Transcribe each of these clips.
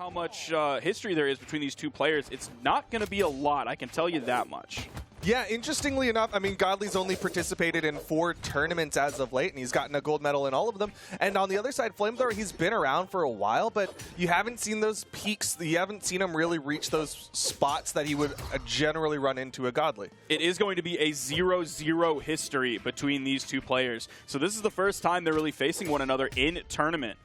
how much history there is between these two players, it's not going to be a lot, I can tell you that much. Yeah, interestingly enough, I mean, Godly's only participated in 4 tournaments as of late, and he's gotten a gold medal in all of them. And on the other side, Flamethrower, he's been around for a while, but you haven't seen those peaks. You haven't seen him really reach those spots that he would generally run into a Godly. It is going to be a 0-0 history between these two players. So this is the first time they're really facing one another in tournament.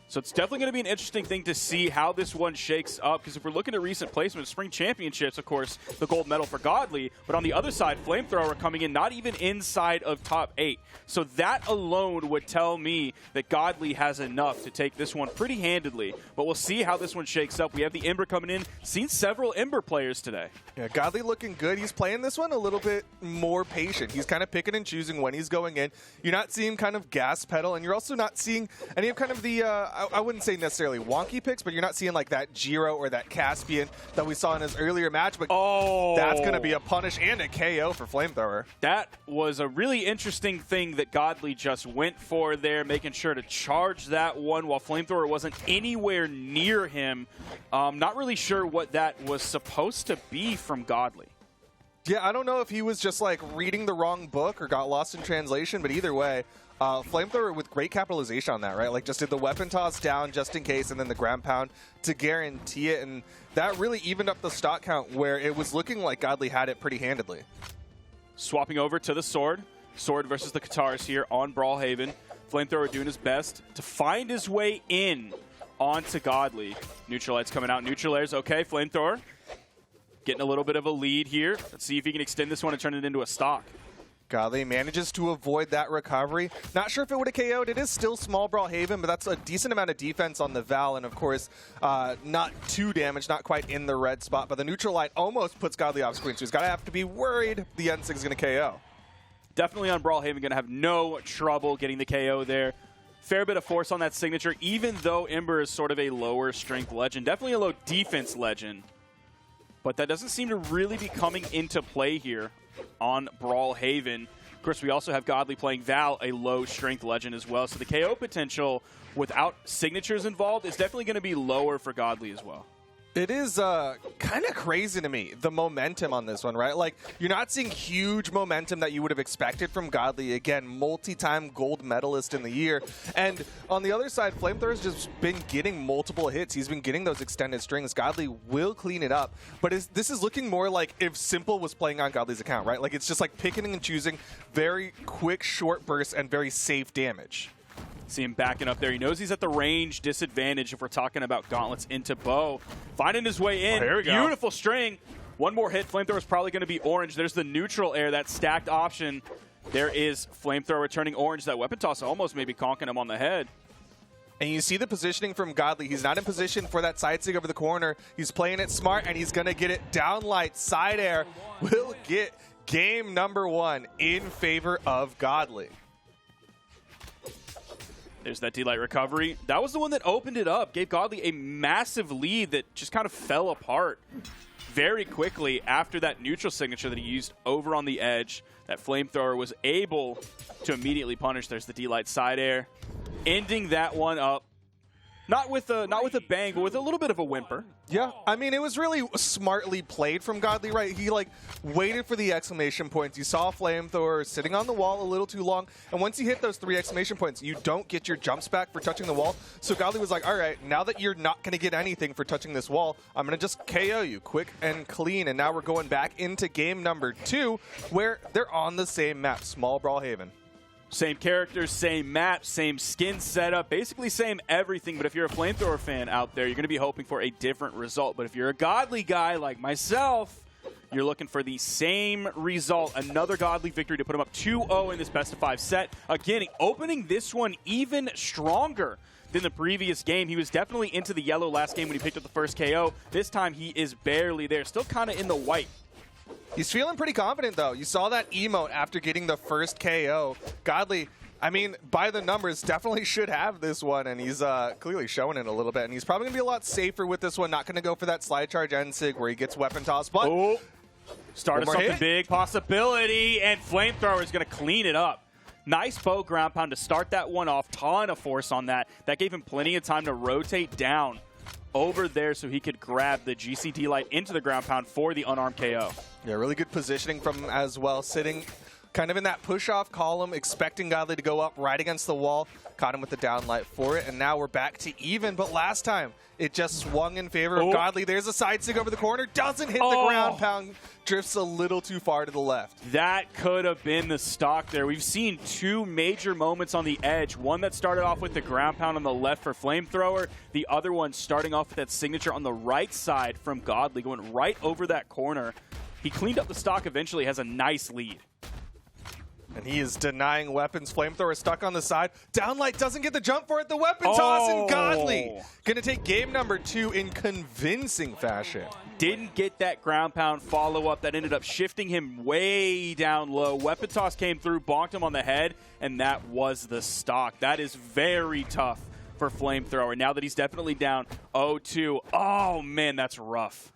So it's definitely going to be an interesting thing to see how this one shakes up, because if we're looking at recent placements, Spring Championships, of course, the gold medal for Godly, but on the other side, Flamethrower coming in not even inside of top 8. So that alone would tell me that Godly has enough to take this one pretty handedly, but we'll see how this one shakes up. We have the Ember coming in. Seen several Ember players today. Yeah, Godly looking good. He's playing this one a little bit more patient. He's kind of picking and choosing when he's going in. You're not seeing kind of gas pedal, and you're also not seeing any of kind of the I wouldn't say necessarily wonky picks, but you're not seeing like that Giro or that Caspian that we saw in his earlier match. But that's going to be a punish and a KO for Flamethrower. That was a really interesting thing that Godly just went for there, making sure to charge that one while Flamethrower wasn't anywhere near him. Not really sure what that was supposed to be from Godly. Yeah, I don't know if he was just like reading the wrong book or got lost in translation, but either way, Flamethrower with great capitalization on that, right? Like just did the weapon toss down just in case and then the ground pound to guarantee it. And that really evened up the stock count where it was looking like Godly had it pretty handedly. Swapping over to the Sword. Sword versus the Katars here on Brawlhalla. Flamethrower doing his best to find his way in onto Godly. Neutral Light's coming out. Neutral Air's okay. Flamethrower getting a little bit of a lead here. Let's see if he can extend this one and turn it into a stock. Godly manages to avoid that recovery. Not sure if it would have KO'd. It is still small Brawlhalla, but that's a decent amount of defense on the Val, and of course, not too damaged, not quite in the red spot, but the neutral light almost puts Godly off screen, so he's got to have to be worried the N6 is going to KO. Definitely on Brawlhalla, going to have no trouble getting the KO there. Fair bit of force on that signature, even though Ember is sort of a lower strength legend. Definitely a low defense legend, but that doesn't seem to really be coming into play here on Brawlhalla. Of course, we also have Godly playing Val, a low-strength legend as well. So the KO potential without signatures involved is definitely going to be lower for Godly as well. It is kind of crazy to me, the momentum on this one, right? Like, you're not seeing huge momentum that you would have expected from Godly. Again, multi-time gold medalist in the year. And on the other side, Flamethrower's just been getting multiple hits. He's been getting those extended strings. Godly will clean it up. But this is looking more like if Simple was playing on Godly's account, right? Like, it's just like picking and choosing very quick, short bursts and very safe damage. See him backing up there. He knows he's at the range disadvantage if we're talking about gauntlets into bow. Finding his way in. Oh, here we go. Beautiful string. One more hit. Flamethrower's probably going to be orange. There's the neutral air, that stacked option. There is Flamethrower turning orange. That weapon toss almost maybe conking him on the head. And you see the positioning from Godly. He's not in position for that side sig over the corner. He's playing it smart, and he's going to get it down light. Side air will get game number 1 in favor of Godly. There's that D-Light recovery. That was the one that opened it up, gave Godly a massive lead that just kind of fell apart very quickly after that neutral signature that he used over on the edge. That Flamethrower was able to immediately punish. There's the D-Light side air, ending that one up. Not with a bang, but with a little bit of a whimper. Yeah, I mean, it was really smartly played from Godly, right? He, like, waited for the exclamation points. You saw Flamethrower sitting on the wall a little too long, and once you hit those 3 exclamation points, you don't get your jumps back for touching the wall. So Godly was like, all right, now that you're not going to get anything for touching this wall, I'm going to just KO you quick and clean. And now we're going back into game number 2, where they're on the same map, small Brawlhalla. Same characters, same map, same skin setup, basically same everything. But if you're a Flamethrower fan out there, you're going to be hoping for a different result. But if you're a Godly guy like myself, you're looking for the same result. Another Godly victory to put him up 2-0 in this best-of-5 set. Again, opening this one even stronger than the previous game. He was definitely into the yellow last game when he picked up the first KO. This time he is barely there, still kind of in the white. He's feeling pretty confident, though. You saw that emote after getting the first KO. Godly, I mean, by the numbers, definitely should have this one, and he's clearly showing it a little bit. And he's probably going to be a lot safer with this one. Not going to go for that slide charge N-Sig where he gets weapon toss, but... Started something big, possibility, and Flamethrower is going to clean it up. Nice bow ground pound to start that one off. Ton of force on that. That gave him plenty of time to rotate down over there so he could grab the GCD light into the ground pound for the unarmed KO. Yeah, really good positioning from him as well, sitting kind of in that push-off column, expecting Godly to go up right against the wall. Caught him with the down light for it, and now we're back to even. But last time, it just swung in favor of Godly. There's a side stick over the corner. Doesn't hit the ground pound. Drifts a little too far to the left. That could have been the stock there. We've seen two major moments on the edge. One that started off with the ground pound on the left for Flamethrower. The other one starting off with that signature on the right side from Godly, going right over that corner. He cleaned up the stock eventually, has a nice lead. And he is denying weapons. Flamethrower stuck on the side. Downlight doesn't get the jump for it. The weapon toss, and Godly going to take game number 2 in convincing fashion. Didn't get that ground pound follow-up. That ended up shifting him way down low. Weapon toss came through, bonked him on the head, and that was the stock. That is very tough for Flamethrower. Now that he's definitely down 0-2. Oh, man, that's rough.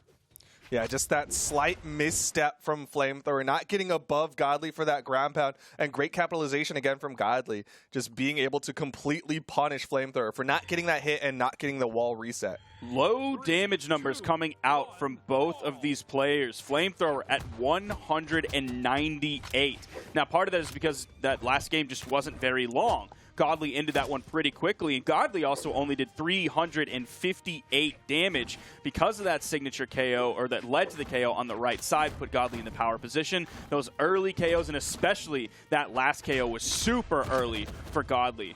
Yeah, just that slight misstep from Flamethrower, not getting above Godly for that ground pound, and great capitalization again from Godly, just being able to completely punish Flamethrower for not getting that hit and not getting the wall reset. Low damage numbers coming out from both of these players. Flamethrower at 198. Now, part of that is because that last game just wasn't very long. Godly ended that one pretty quickly, and Godly also only did 358 damage because of that signature KO, or that led to the KO on the right side, put Godly in the power position. Those early KOs, and especially that last KO, was super early for Godly.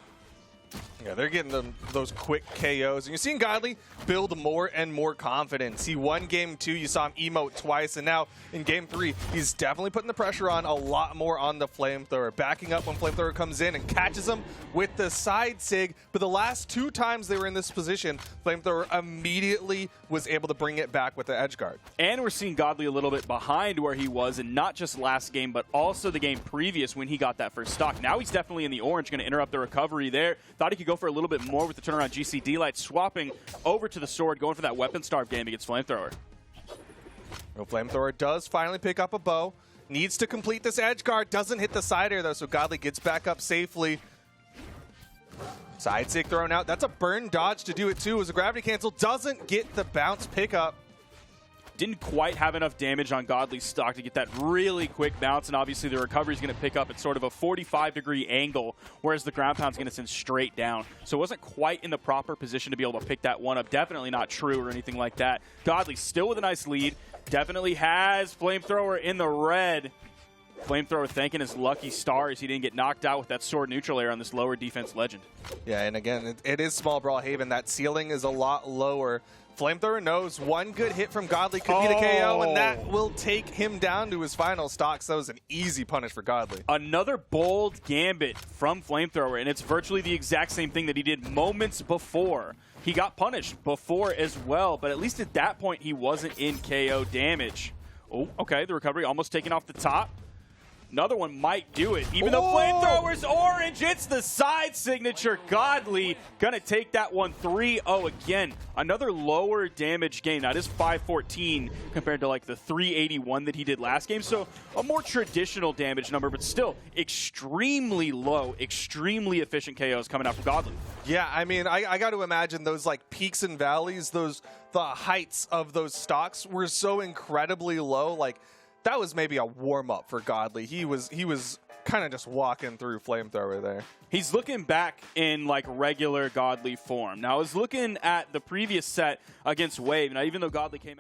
Yeah, they're getting those quick KOs. And you're seeing Godly build more and more confidence. He won game 2. You saw him emote twice. And now in game 3, he's definitely putting the pressure on a lot more on the Flamethrower. Backing up when Flamethrower comes in and catches him with the side sig. But the last 2 times they were in this position, Flamethrower immediately was able to bring it back with the edge guard. And we're seeing Godly a little bit behind where he was, and not just last game, but also the game previous when he got that first stock. Now he's definitely in the orange, going to interrupt the recovery there. Thought he could go for a little bit more with the turnaround GCD light, swapping over to the sword, going for that weapon starve game against Flamethrower. Well, Flamethrower does finally pick up a bow. Needs to complete this edge guard. Doesn't hit the side air, though, so Godly gets back up safely. Side stick thrown out. That's a burn dodge to do it, too, as a gravity cancel doesn't get the bounce pickup. Didn't quite have enough damage on Godly's stock to get that really quick bounce, and obviously the recovery is going to pick up at sort of a 45-degree angle, whereas the ground pound's going to send straight down. So it wasn't quite in the proper position to be able to pick that one up. Definitely not true or anything like that. Godly still with a nice lead. Definitely has Flamethrower in the red. Flamethrower thanking his lucky stars he didn't get knocked out with that sword neutral air on this lower defense legend. Yeah, and again, it is small Brawlhaven. That ceiling is a lot lower. Flamethrower knows one good hit from Godly could be the KO, and that will take him down to his final stock. So that was an easy punish for Godly. Another bold gambit from Flamethrower, and it's virtually the exact same thing that he did moments before. He got punished before as well, but at least at that point he wasn't in KO damage. Oh, okay, the recovery almost taken off the top. Another one might do it. Even though Flamethrower's orange, it's the side signature. Godly gonna take that one 3-0 again. Another lower damage game. Now, it is 514 compared to like the 381 that he did last game. So a more traditional damage number, but still extremely low, extremely efficient KOs coming out from Godly. Yeah, I mean, I got to imagine those like peaks and valleys, the heights of those stocks were so incredibly low. Like, that was maybe a warm-up for Godly. He was kind of just walking through Flamethrower there. He's looking back in like regular Godly form. Now, I was looking at the previous set against Wave. Now, even though Godly came out